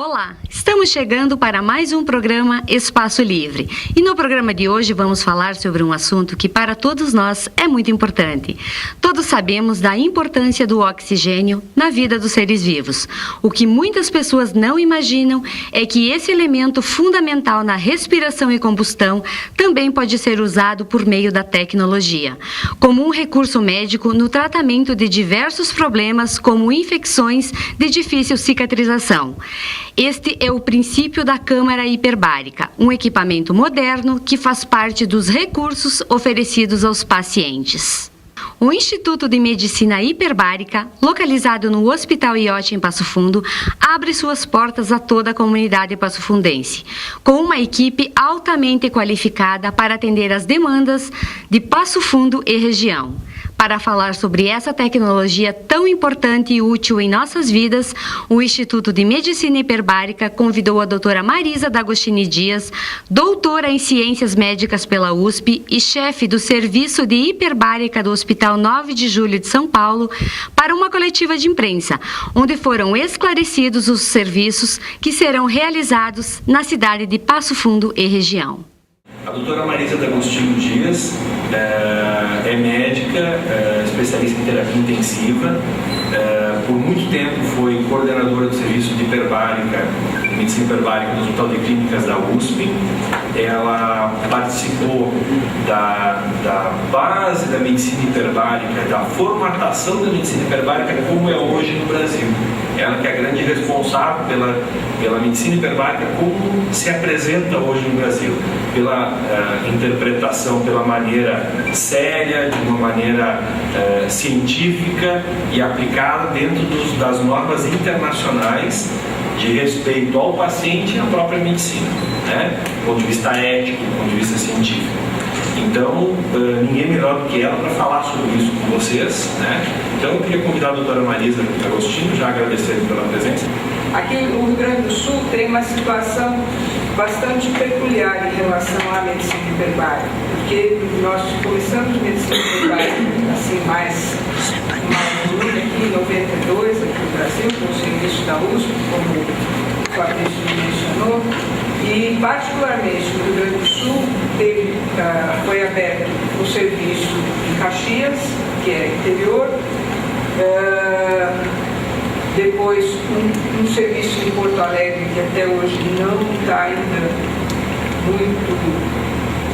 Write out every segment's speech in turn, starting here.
Olá, estamos chegando para mais um programa Espaço Livre. E no programa de hoje vamos falar sobre um assunto que para todos nós é muito importante. Todos sabemos da importância do oxigênio na vida dos seres vivos. O que muitas pessoas não imaginam é que esse elemento fundamental na respiração e combustão também pode ser usado por meio da tecnologia, como um recurso médico no tratamento de diversos problemas como infecções de difícil cicatrização. Este é o princípio da câmara hiperbárica, um equipamento moderno que faz parte dos recursos oferecidos aos pacientes. O Instituto de Medicina Hiperbárica, localizado no Hospital Iote em Passo Fundo, abre suas portas a toda a comunidade passofundense, com uma equipe altamente qualificada para atender às demandas de Passo Fundo e região. Para falar sobre essa tecnologia tão importante e útil em nossas vidas, o Instituto de Medicina Hiperbárica convidou a doutora Marisa D'Agostini Dias, doutora em Ciências Médicas pela USP e chefe do Serviço de Hiperbárica do Hospital 9 de Julho de São Paulo, para uma coletiva de imprensa, onde foram esclarecidos os serviços que serão realizados na cidade de Passo Fundo e região. A doutora Marisa D'Agostini Dias é médica, especialista em terapia intensiva. Por muito tempo foi coordenadora do serviço de hiperbárica, medicina hiperbárica do Hospital de Clínicas da USP. Ela participou da base da medicina hiperbárica, da formatação da medicina hiperbárica como é hoje no Brasil. Ela que é a grande responsável pela medicina hiperbárica como se apresenta hoje no Brasil, pela interpretação, pela maneira séria, de uma maneira científica e aplicada dentro das normas internacionais de respeito ao paciente e à própria medicina, né? Do ponto de vista ético, do ponto de vista científico. Então, ninguém melhor do que ela para falar sobre isso com vocês, né? Então, eu queria convidar a doutora Marisa D'Agostini, já agradecendo pela presença. Aqui no Rio Grande do Sul tem uma situação bastante peculiar em relação à medicina hiperbárica, porque nós começamos medicina hiperbárica assim, mais aqui em 92, aqui no Brasil, com o serviço da USP, como o Fabrício mencionou, e particularmente no Rio Grande do Sul foi aberto o serviço em Caxias, que é interior, depois um serviço em Porto Alegre, que até hoje não está ainda muito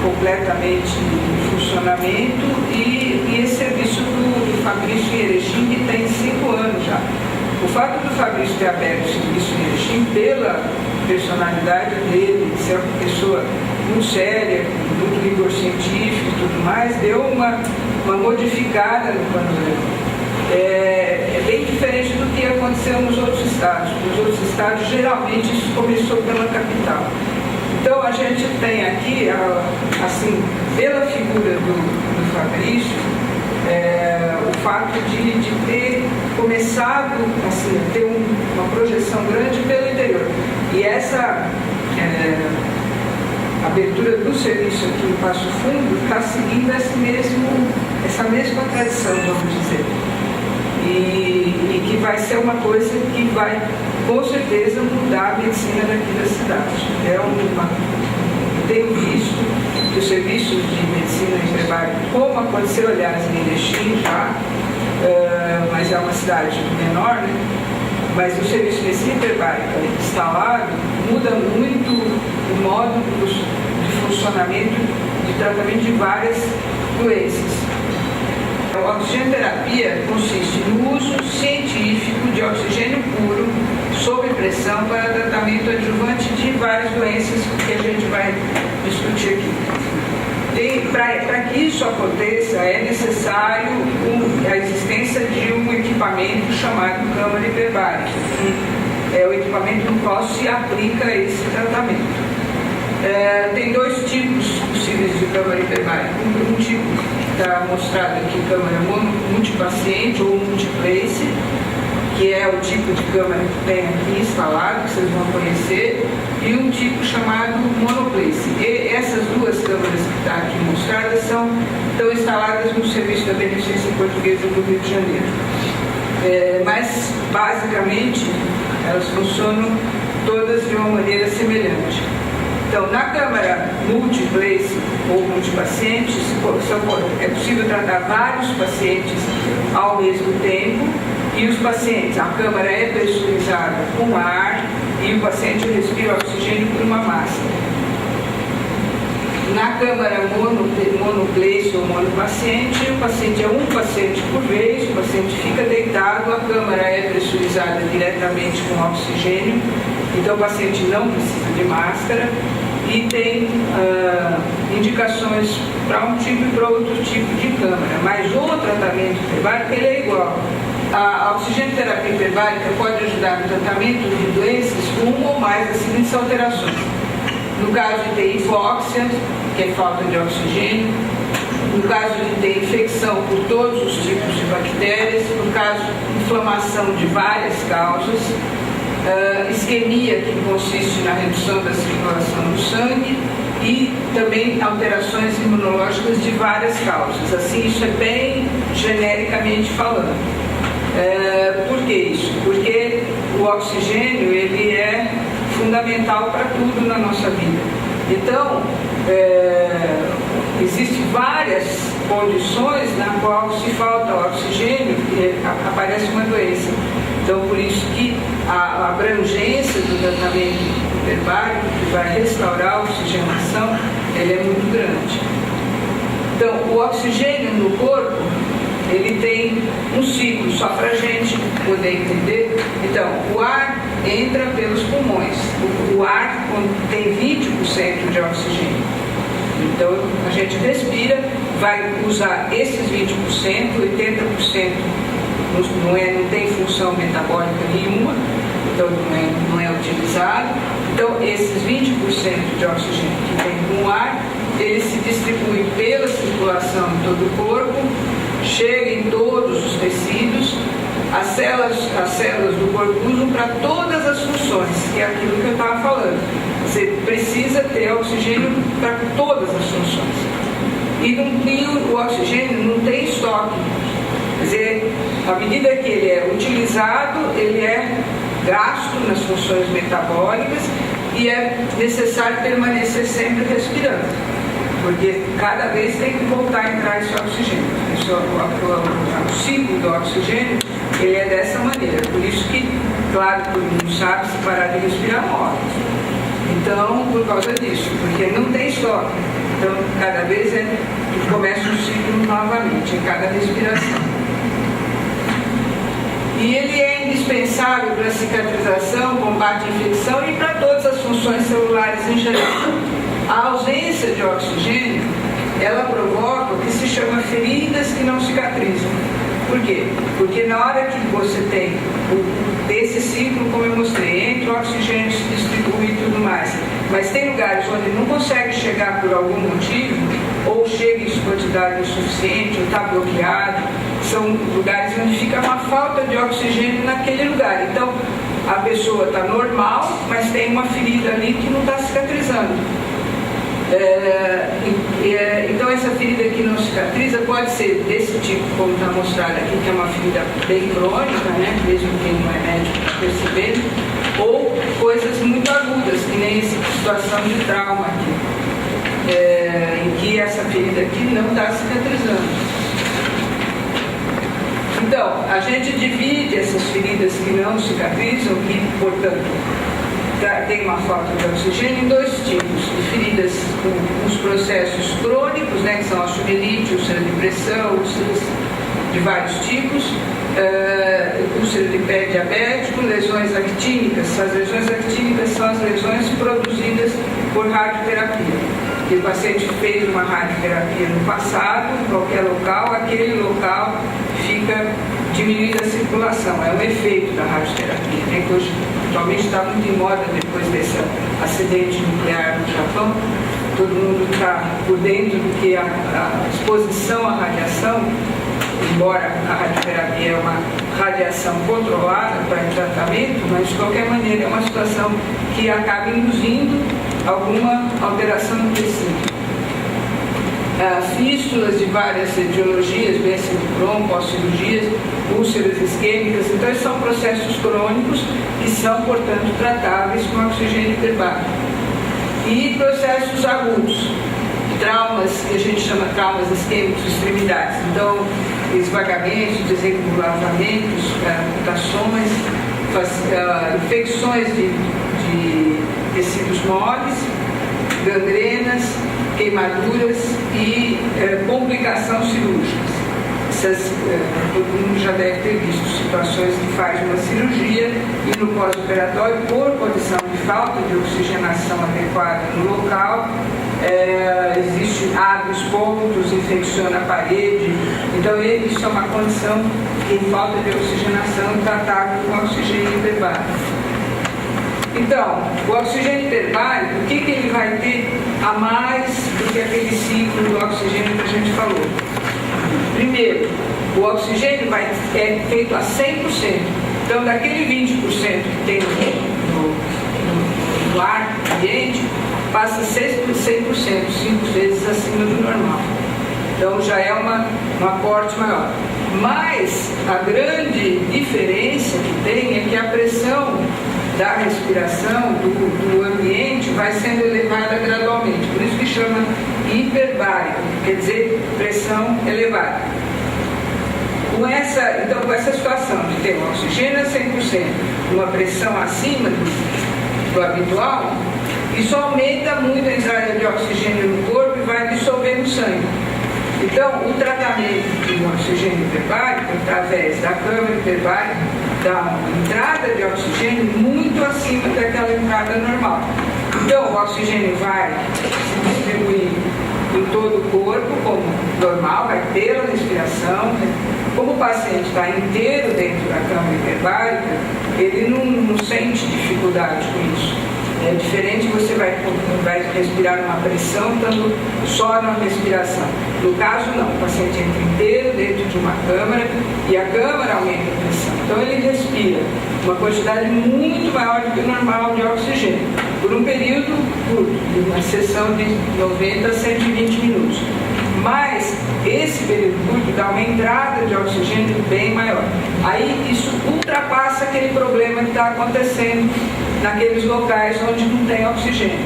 completamente em funcionamento, e esse serviço do Fabrício em Erechim, que tem 5 anos já. O fato do Fabrício ter aberto o serviço em Erechim, pela personalidade dele, de ser uma pessoa muito séria, com muito rigor científico e tudo mais, deu uma modificada no panorama. É bem diferente do que aconteceu nos outros estados. Nos outros estados, geralmente, isso começou pela capital. Então, a gente tem aqui, assim, pela figura do Fabrício, o fato de ter começado assim, a ter uma projeção grande pelo interior. E essa abertura do serviço aqui em Passo Fundo está seguindo essa mesma tradição, vamos dizer. E que vai ser uma coisa que vai, com certeza, mudar a medicina daqui da cidade. Eu tenho visto que os serviços de medicina hiperbárica, como aconteceu, aliás, em Erechim já, mas é uma cidade menor, né? Mas o serviço de medicina hiperbárica instalado muda muito o modo de funcionamento de tratamento de várias doenças. A oxigenoterapia consiste no uso científico de oxigênio puro sob pressão para tratamento adjuvante de várias doenças que a gente vai discutir aqui. Para que isso aconteça, é necessário a existência de um equipamento chamado câmara hiperbárica, que é o equipamento no qual se aplica esse tratamento. Tem 2 tipos possíveis de câmara hiperbárica. Um tipo está mostrado aqui, câmara multipaciente ou multiplace, que é o tipo de câmara que tem aqui instalado, que vocês vão conhecer, e um tipo chamado monoplace. E essas 2 câmaras que estão aqui mostradas estão instaladas no Serviço da Beneficência Portuguesa do Rio de Janeiro. Mas, basicamente, elas funcionam todas Então, na câmara multiplex ou multipacientes, é possível tratar vários pacientes ao mesmo tempo e os pacientes, a câmara é pressurizada com ar e o paciente respira oxigênio por uma máscara. Na câmara monoplex ou monopaciente, o paciente é um paciente por vez, o paciente fica deitado, a câmara é pressurizada diretamente com oxigênio, então o paciente não precisa de máscara e tem indicações para um tipo e para outro tipo de câmara, mas o tratamento hiperbárico ele é igual. A oxigenoterapia hiperbárica pode ajudar no tratamento de doenças com uma ou mais das seguintes alterações. No caso de ter hipóxia, que é falta de oxigênio, no caso de ter infecção por todos os tipos de bactérias, no caso de inflamação de várias causas, isquemia, que consiste na redução da circulação do sangue, e também alterações imunológicas de várias causas. Assim, isso é bem genericamente falando. Por que isso? Porque o oxigênio ele é fundamental para tudo na nossa vida. Então, existem várias condições na qual se falta oxigênio e aparece uma doença. Então, por isso que a abrangência do tratamento hiperbárico, que vai restaurar a oxigenação, ele é muito grande. Então, o oxigênio no corpo, ele tem um ciclo, só para a gente poder entender. Então, o ar entra pelos pulmões. O ar tem 20% de oxigênio. Então, a gente respira, vai usar esses 20%, 80% não tem função metabólica nenhuma, então não é utilizado. Então, esses 20% de oxigênio que tem no ar, ele se distribui pela circulação em todo o corpo, chega em todos os tecidos, as células do corpo usam para todas as funções, que é aquilo que eu estava falando. Você precisa ter oxigênio para todas as funções. E o oxigênio não tem estoque. Quer dizer, à medida que ele é utilizado, ele é gasto nas funções metabólicas e é necessário permanecer sempre respirando, porque cada vez tem que voltar a entrar esse oxigênio. O ciclo do oxigênio ele é dessa maneira. Por isso que, claro, todo mundo sabe, se parar de respirar, morre. Então, por causa disso, porque não tem estoque. Então, cada vez começa o ciclo novamente, em cada respiração. E ele é indispensável para a cicatrização, combate à infecção e para todas as funções celulares em geral. A ausência de oxigênio, ela provoca o que se chama feridas que não cicatrizam. Por quê? Porque na hora que você tem esse ciclo, como eu mostrei, entra o oxigênio, se distribui e tudo mais, mas tem lugares onde não consegue chegar por algum motivo, ou chega em quantidade insuficiente, ou está bloqueado, são lugares onde fica uma falta de oxigênio naquele lugar. Então, a pessoa está normal, mas tem uma ferida ali que não está cicatrizando. Então, essa ferida que não cicatriza pode ser desse tipo, como está mostrado aqui, que é uma ferida bem crônica, né? Mesmo quem não é médico está percebendo, ou coisas muito agudas, que nem essa situação de trauma aqui, em que essa ferida aqui não está cicatrizando. Então, a gente divide essas feridas que não cicatrizam, que, portanto, tem uma falta de oxigênio, em dois tipos: de feridas com os processos crônicos, né, que são osteomielite, úlcera de pressão, úlceras de vários tipos, úlcera de pé diabético, lesões actínicas. As lesões actínicas são as lesões produzidas por radioterapia. Que o paciente fez uma radioterapia no passado, em qualquer local, aquele local fica diminuindo a circulação. É um efeito da radioterapia, né, que hoje atualmente está muito em moda depois desse acidente nuclear no Japão. Todo mundo está por dentro do que a exposição à radiação, embora a radioterapia é uma radiação controlada para o tratamento, mas de qualquer maneira é uma situação que acaba induzindo alguma alteração no tecido. Fístulas de várias etiologias, doença de Crohn, pós-cirurgias, úlceras isquêmicas. Então, esses são processos crônicos que são, portanto, tratáveis com oxigênio hiperbárico. e processos agudos, traumas que a gente chama traumas isquêmicos de extremidades. Então, esvagamentos, desengolavamentos, amputações, infecções de tecidos moles, gangrenas, queimaduras e complicações cirúrgicas. Todo mundo já deve ter visto situações que faz uma cirurgia e no pós-operatório, por condição de falta de oxigenação adequada no local, abre os pontos, infecciona a parede. Então, isso é uma condição de falta de oxigenação tratável com oxigênio hiperbárico. Então, o oxigênio hiperbárico, o que ele vai ter a mais do que aquele ciclo do oxigênio que a gente falou? Primeiro, o oxigênio é feito a 100%. Então, daquele 20% que tem no ar ambiente, passa 100%, 5 vezes acima do normal. Então, já é um aporte maior. Mas a grande diferença que tem é que a pressão da respiração, do ambiente, vai sendo elevada gradualmente. Por isso que chama hiperbárico, quer dizer pressão elevada. Com essa situação de ter um oxigênio a 100%, uma pressão acima do habitual, isso aumenta muito a entrada de oxigênio no corpo e vai dissolver no sangue. Então, o tratamento do oxigênio hiperbárico, através da câmara hiperbárica, dá uma entrada de oxigênio muito acima daquela entrada normal. Então, o oxigênio vai se distribuir em todo o corpo, como normal, vai pela respiração. Como o paciente está inteiro dentro da câmara hiperbárica, ele não sente dificuldade com isso. É diferente, você vai respirar numa pressão, estando só na respiração. No caso, não. O paciente entra inteiro dentro de uma câmara e a câmara aumenta a pressão. Então, ele respira uma quantidade muito maior do que o normal de oxigênio, por um período curto, uma sessão de 90 a 120 minutos. Mas esse período curto dá uma entrada de oxigênio bem maior. Aí isso ultrapassa aquele problema que está acontecendo naqueles locais onde não tem oxigênio.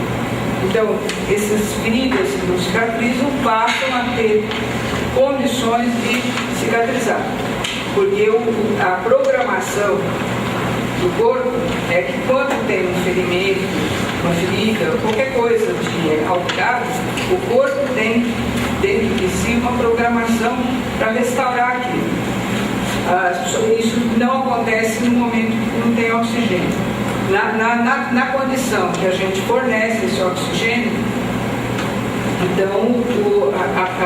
Então, essas feridas que não cicatrizam passam a ter condições de cicatrizar. Porque a programação do corpo é que quando tem um ferimento, uma ferida, qualquer coisa de alto grau, o corpo tem dentro de si uma programação para restaurar aquilo. Isso não acontece no momento que não tem oxigênio. Na condição que a gente fornece esse oxigênio, então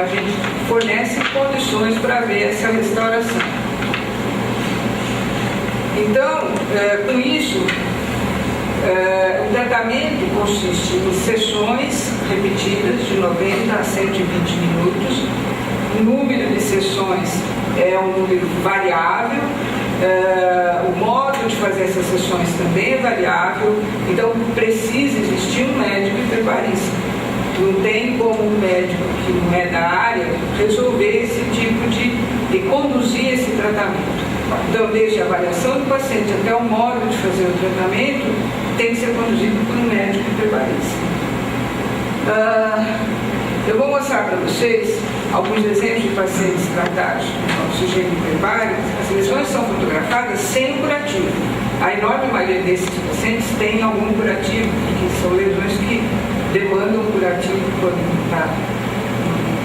a gente fornece condições para ver essa restauração. Então, com isso, o tratamento consiste em sessões repetidas de 90 a 120 minutos. O número de sessões é um número variável. O modo de fazer essas sessões também é variável, então precisa existir um médico hiperbarista. Não tem como um médico que não é da área resolver esse tipo de conduzir esse tratamento. Então, desde a avaliação do paciente até o modo de fazer o tratamento, tem que ser conduzido por um médico hiperbarista. Eu vou mostrar para vocês alguns exemplos de pacientes tratados com oxigênio hiperbárico. As lesões são fotografadas sem o curativo. A enorme maioria desses pacientes tem algum curativo, que são lesões que demandam curativo quando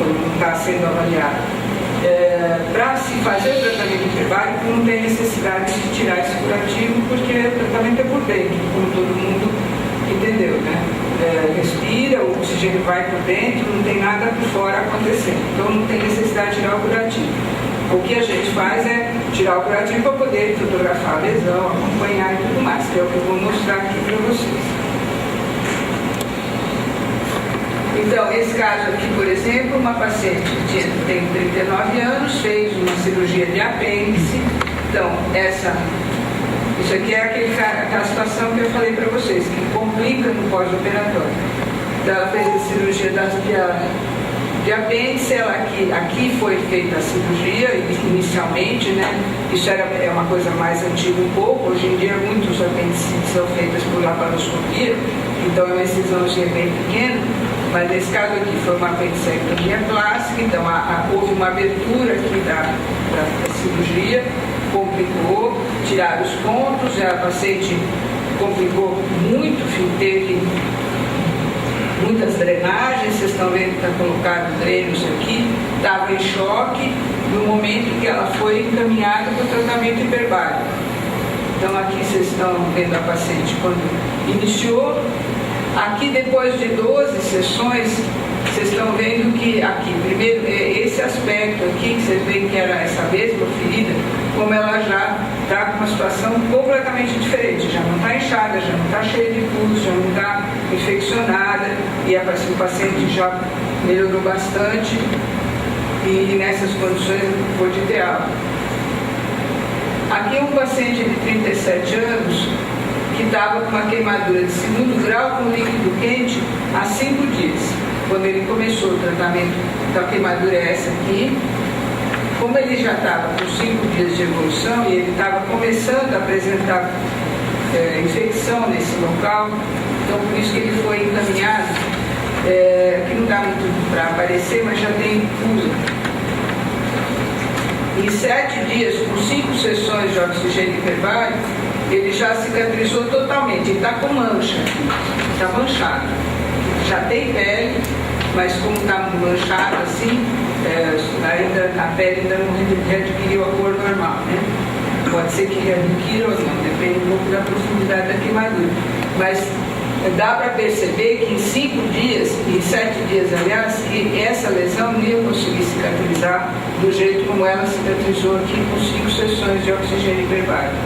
não está sendo avaliado. Para se fazer o tratamento hiperbárico, não tem necessidade de tirar esse curativo, porque o tratamento é por dentro, como todo mundo entendeu, né? Respira, o oxigênio vai por dentro, não tem nada por fora acontecendo. Então não tem necessidade de tirar o curativo. O que a gente faz é tirar o curativo para poder fotografar a lesão, acompanhar e tudo mais, que é o que eu vou mostrar aqui para vocês. Então, esse caso aqui, por exemplo, uma paciente que tem 39 anos, fez uma cirurgia de apêndice. Então, isso aqui é aquela situação que eu falei para vocês, que complica no pós-operatório. Então, ela fez a cirurgia de apêndice, aqui foi feita a cirurgia inicialmente, né? Isso é uma coisa mais antiga um pouco. Hoje em dia muitos apendicites são feitos por laparoscopia, então é uma incisãozinha bem pequena, mas nesse caso aqui foi uma apendicectomia clássica, então houve uma abertura aqui da cirurgia, complicou, tiraram os pontos, a paciente complicou muito, teve muitas drenagens, vocês estão vendo que está colocado drenos aqui, estava em choque no momento que ela foi encaminhada para o tratamento hiperbárico. Então aqui vocês estão vendo a paciente quando iniciou. Aqui depois de 12 sessões, vocês estão vendo que aqui, primeiro, esse aspecto aqui, que vocês veem que era essa mesma ferida, como ela já está com uma situação completamente diferente, já não está inchada, já não está cheia de pus, já não está infeccionada, e o paciente já melhorou bastante, e nessas condições foi de ideal. Aqui um paciente de 37 anos, que estava com uma queimadura de 2º grau com líquido quente há 5 dias. Quando ele começou o tratamento da queimadura é essa aqui, como ele já estava com 5 dias de evolução e ele estava começando a apresentar infecção nesse local, então por isso que ele foi encaminhado, que não dá muito para aparecer, mas já tem pus. Em 7 dias, com 5 sessões de oxigênio hiperbárico, ele já cicatrizou totalmente, ele está com mancha, está manchado. Já tem pele, mas como está manchado assim, ainda, a pele ainda não readquiriu a cor normal, né? Pode ser que readquira ou não, depende um pouco da profundidade da queimadura. Mas dá para perceber que em 5 dias, em 7 dias, aliás, que essa lesão não ia conseguir cicatrizar do jeito como ela cicatrizou aqui com 5 sessões de oxigênio hiperbárico.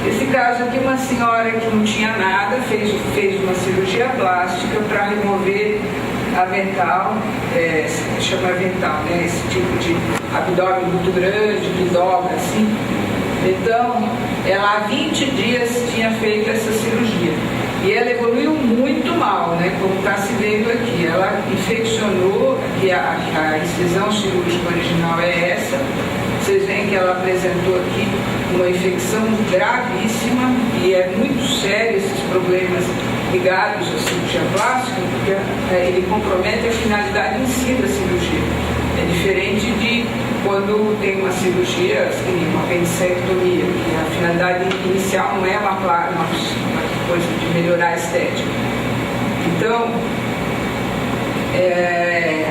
Esse caso aqui, uma senhora que não tinha nada, fez uma cirurgia plástica para remover avental, chama avental, né? Esse tipo de abdômen muito grande, que dobra assim. Então, ela há 20 dias tinha feito essa cirurgia. E ela evoluiu muito mal, né? Como está se vendo aqui. Ela infeccionou, que a incisão cirúrgica original é essa. Vocês veem que ela apresentou aqui uma infecção gravíssima e é muito sério esses problemas ligados à cirurgia plástica, porque ele compromete a finalidade em si da cirurgia. É diferente de quando tem uma cirurgia, assim, uma apendicectomia, que a finalidade inicial não é uma coisa de melhorar a estética. Então,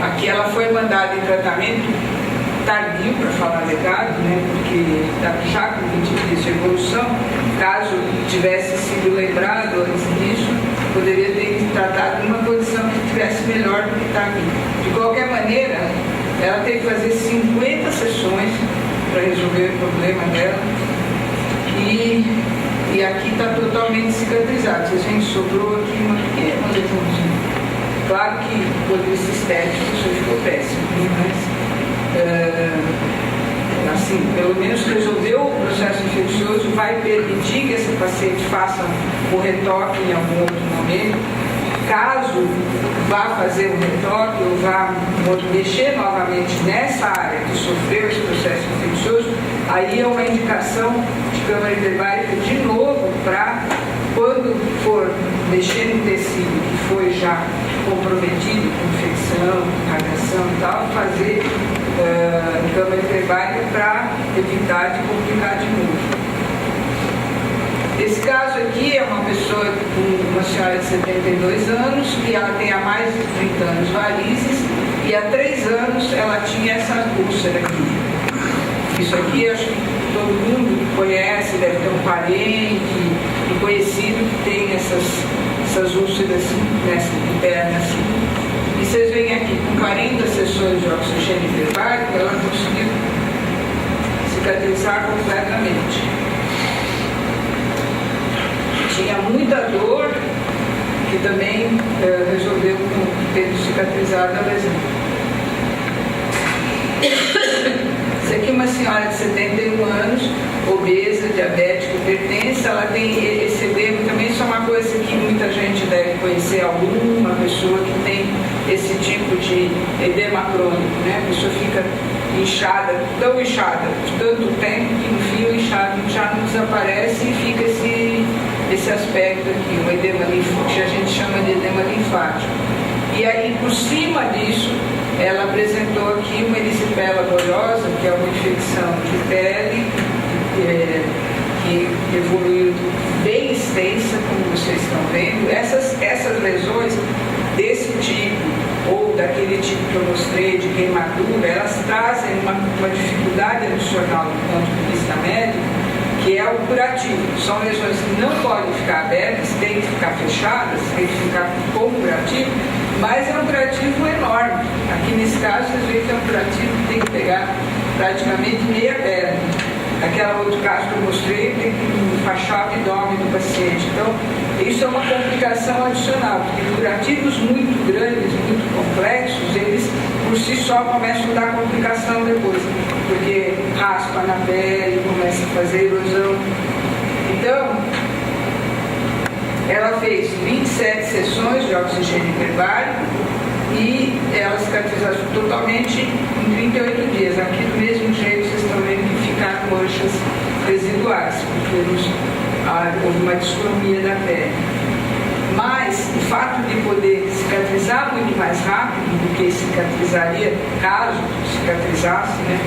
aqui ela foi mandada em tratamento tardio, para falar a verdade, né? Porque já com 20 dias de evolução, caso tivesse sido lembrado antes disso, poderia ter tratado uma condição que estivesse melhor do que está aqui. De qualquer maneira, ela teve que fazer 50 sessões para resolver o problema dela e aqui está totalmente cicatrizado. Vocês veem que sobrou aqui uma pequena lesãozinha. Claro que o ponto de vista estético isso ficou péssimo, mas assim, pelo menos resolveu o processo infeccioso, vai permitir que esse paciente faça o retoque em algum outro momento. Caso vá fazer um retoque ou vá mexer novamente nessa área que sofreu esse processo infeccioso, aí é uma indicação de câmara hiperbárica de novo para, quando for mexer no tecido que foi já comprometido com infecção, radiação e tal, fazer câmara hiperbárica para evitar de complicar de novo. Esse caso aqui é uma pessoa, uma senhora de 72 anos, que ela tem há mais de 30 anos varizes, e há 3 anos ela tinha essa úlcera aqui. Isso aqui acho que todo mundo conhece, deve ter um parente e conhecido que tem essas úlceras nessa perna assim. E vocês veem aqui, com 40 sessões de oxigênio hiperbárico, ela conseguiu cicatrizar completamente. Tinha muita dor, que também resolveu ter cicatrizado a lesão. Essa aqui é uma senhora de 71 anos, obesa, diabética, hipertensa, ela tem esse edema também, isso é uma coisa que muita gente deve conhecer, alguma pessoa que tem esse tipo de edema crônico, né? A pessoa fica inchada, tão inchada, de tanto tempo, que no fim o inchado já não desaparece e fica esse aspecto aqui, um edema linfático, que a gente chama de edema linfático. E aí, por cima disso, ela apresentou aqui uma erisipela bolhosa, que é uma infecção de pele, que evoluiu bem extensa, como vocês estão vendo. Essas lesões desse tipo, ou daquele tipo que eu mostrei, de queimadura, elas trazem uma dificuldade adicional do ponto de vista médico, que é o curativo. São lesões que não podem ficar abertas, têm que ficar fechadas, têm que ficar com curativo, mas é um curativo enorme. Aqui nesse caso, vocês veem que é um curativo que tem que pegar praticamente meia perna. Naquela outro caso que eu mostrei, tem que enfaixar o abdômen do paciente. Então, isso é uma complicação adicional, porque curativos muito grandes, muito complexos, eles por si só começam a dar complicação depois, porque raspa na pele, começa a fazer erosão. Então, ela fez 27 sessões de oxigênio hiperbárico e ela cicatrizou totalmente em 38 dias. Aqui do mesmo jeito vocês estão vendo que ficaram manchas residuais, porque houve uma discromia da pele. Mas o fato de poder cicatrizar muito mais rápido do que cicatrizaria, caso cicatrizasse, né,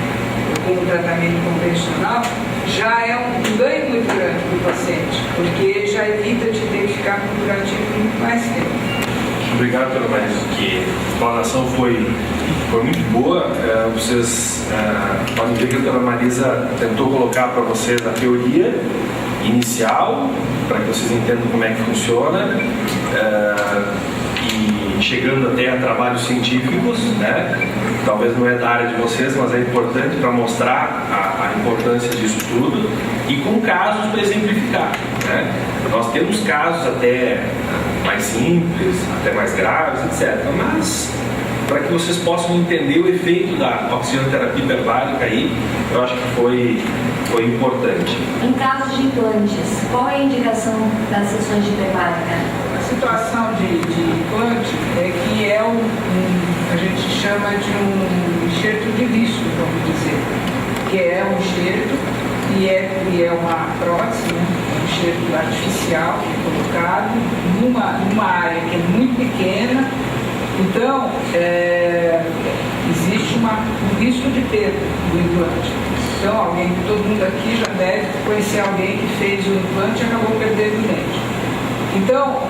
com o tratamento convencional, já é um ganho muito grande para o paciente, porque já evita de ter que ficar com o curativo muito mais tempo. Obrigado, Dona Marisa, que a explanação foi muito boa. Vocês podem ver que a Dona Marisa tentou colocar para vocês a teoria inicial, para que vocês entendam como é que funciona, e chegando até a trabalhos científicos, né? Talvez não é da área de vocês, mas é importante para mostrar a importância disso tudo e com casos para exemplificar, né? Nós temos casos até mais simples, até mais graves, etc. Mas para que vocês possam entender o efeito da oxigenoterapia hiperbárica aí, eu acho que foi importante. Em casos de implantes, qual é a indicação das sessões de hiperbárica? A situação de implante é que a gente chama de um enxerto de risco, vamos dizer, que é um enxerto e é uma prótese, né? Um enxerto artificial colocado numa área que é muito pequena. Então, existe um risco de perda do implante. Então, todo mundo aqui já deve conhecer alguém que fez o implante e acabou perdendo o dente. Então,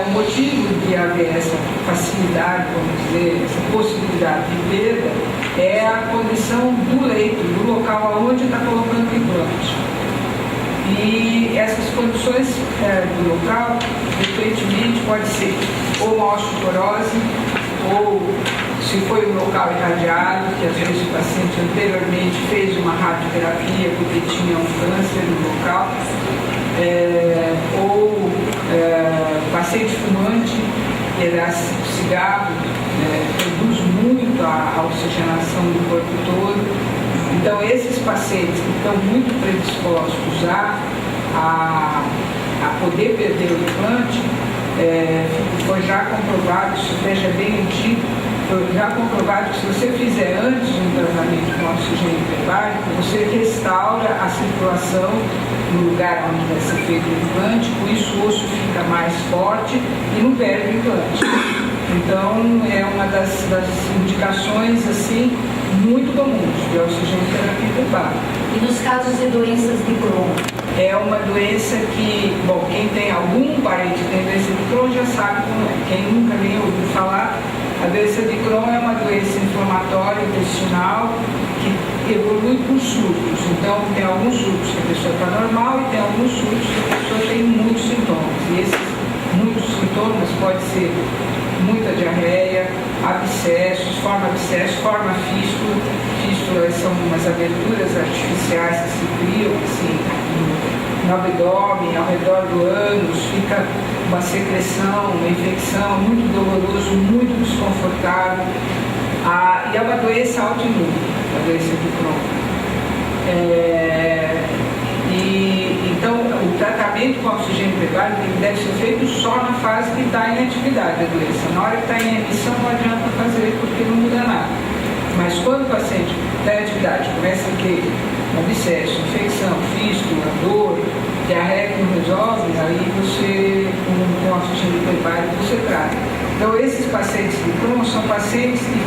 o motivo de haver essa facilidade, vamos dizer, essa possibilidade de perda, é a condição do leito, do local onde está colocando o implante. E essas condições do local, frequentemente, pode ser ou uma osteoporose, ou se foi um local irradiado, que às vezes o paciente anteriormente fez uma radioterapia porque tinha um câncer no local, ou paciente fumante, o cigarro reduz muito a oxigenação do corpo todo. Então, esses pacientes que estão muito predispostos a poder perder o implante, foi já comprovado, isso até já é bem antigo, foi já comprovado que se você fizer antes um tratamento com oxigênio hiperbárico, você restaura a circulação no lugar onde vai ser feito o implante, com isso o osso fica mais forte e não perde o implante. Então, é uma das indicações assim muito comuns de oxigenoterapia hiperbárica. E nos casos de doenças de Crohn? É uma doença que, bom, quem tem algum parente que tem doença de Crohn já sabe como é. Quem nunca nem ouviu falar, a doença de Crohn é uma doença inflamatória intestinal que evolui por surtos. Então, tem alguns surtos que a pessoa está normal e tem alguns surtos que a pessoa tem muitos sintomas. E esses muitos sintomas pode ser muita diarreia, abscessos, forma fístula. Fístulas são umas aberturas artificiais que se criam assim, no abdômen, ao redor do ânus, fica uma secreção, uma infecção, muito doloroso, muito desconfortável. E é uma doença autoimune, a doença de Crohn. Então, o tratamento com oxigênio hiperbárico deve ser feito só na fase que está em atividade da doença. Na hora que está em emissão não adianta fazer porque não muda nada. Mas quando o paciente da atividade começa a ter abscesso, infecção, fístula, dor, diarreia que não resolve, aí você, com a oxigênio hiperbárico, você trata. Então, esses pacientes de Crohn são pacientes que,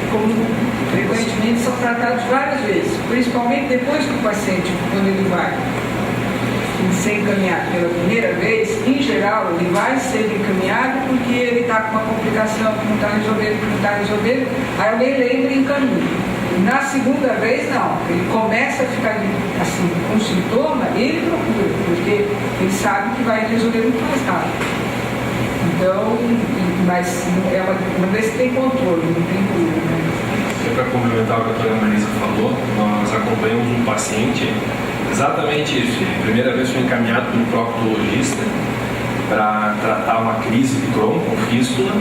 frequentemente, são tratados várias vezes, principalmente depois que o paciente, quando ele vai ser encaminhado pela primeira vez, em geral, ele vai ser encaminhado porque ele está com uma complicação que não está resolvendo, aí alguém lembra e encaminha. Na segunda vez, não. Ele começa a ficar assim, com sintoma, ele procura, porque ele sabe que vai resolver muito mais rápido. Então, mas uma vez que tem controle, não tem cura. Né? Para complementar o que a doutora Marisa falou, nós acompanhamos um paciente, exatamente isso. A primeira vez foi encaminhado por um proctologista para tratar uma crise de Crohn com fístula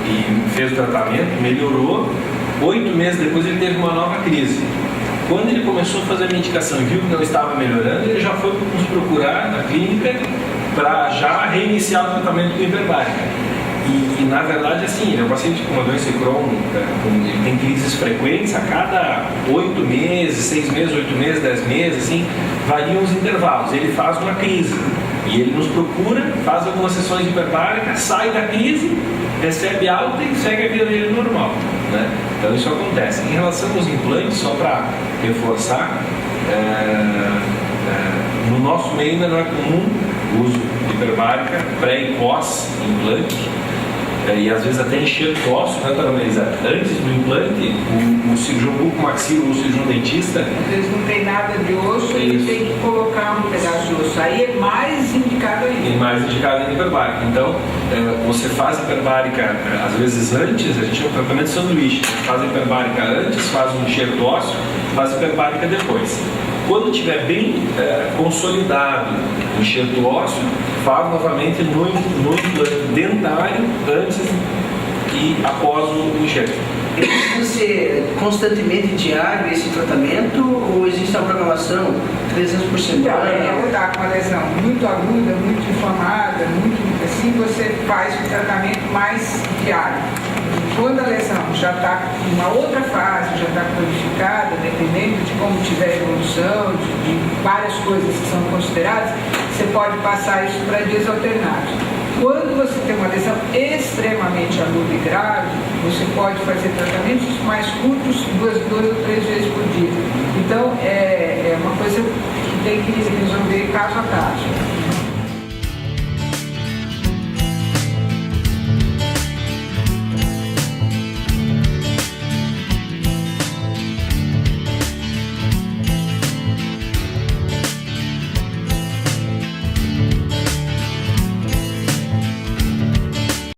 e fez o tratamento, melhorou. 8 meses depois ele teve uma nova crise. Quando ele começou a fazer a medicação e viu que não estava melhorando, ele já foi nos procurar na clínica para já reiniciar o tratamento com hiperbárica. E na verdade, assim, ele é um paciente com uma doença de Crohn, ele tem crises frequentes a cada 8 meses, 6 meses, 8 meses, 10 meses, assim, variam os intervalos. Ele faz uma crise e ele nos procura, faz algumas sessões de hiperbárica, sai da crise, recebe alta e segue a vida dele normal, né? Então isso acontece. Em relação aos implantes, só para reforçar, no nosso meio ainda não é comum o uso de hiperbárica pré e pós implante, e às vezes até enxerto ósseo, né, doutora Marisa? Antes do implante, o cirurgião bucomaxilo ou o cirurgião dentista, às vezes não tem nada de osso, ele tem que colocar um pedaço de osso. Aí é mais indicado ainda. E mais indicado em hiperbárica. Então, você faz hiperbárica, às vezes antes, a gente chama de tratamento de sanduíche. Faz hiperbárica antes, faz um enxerto ósseo, faz hiperbárica depois. Quando estiver bem consolidado o enxerto ósseo, faz novamente no implante dentário antes e após o enxerto. Precisa ser constantemente diário esse tratamento ou existe uma programação 3 vezes por semana? Ou está com uma lesão muito aguda, muito inflamada, muito assim, você faz o tratamento mais diário. Quando a lesão já está em uma outra fase, já está cronificada, dependendo de como tiver a evolução, de várias coisas que são consideradas, você pode passar isso para dias alternados. Quando você tem uma lesão extremamente aguda e grave, você pode fazer tratamentos mais curtos, 2 ou 3 vezes por dia. Então, é uma coisa que tem que resolver caso a caso.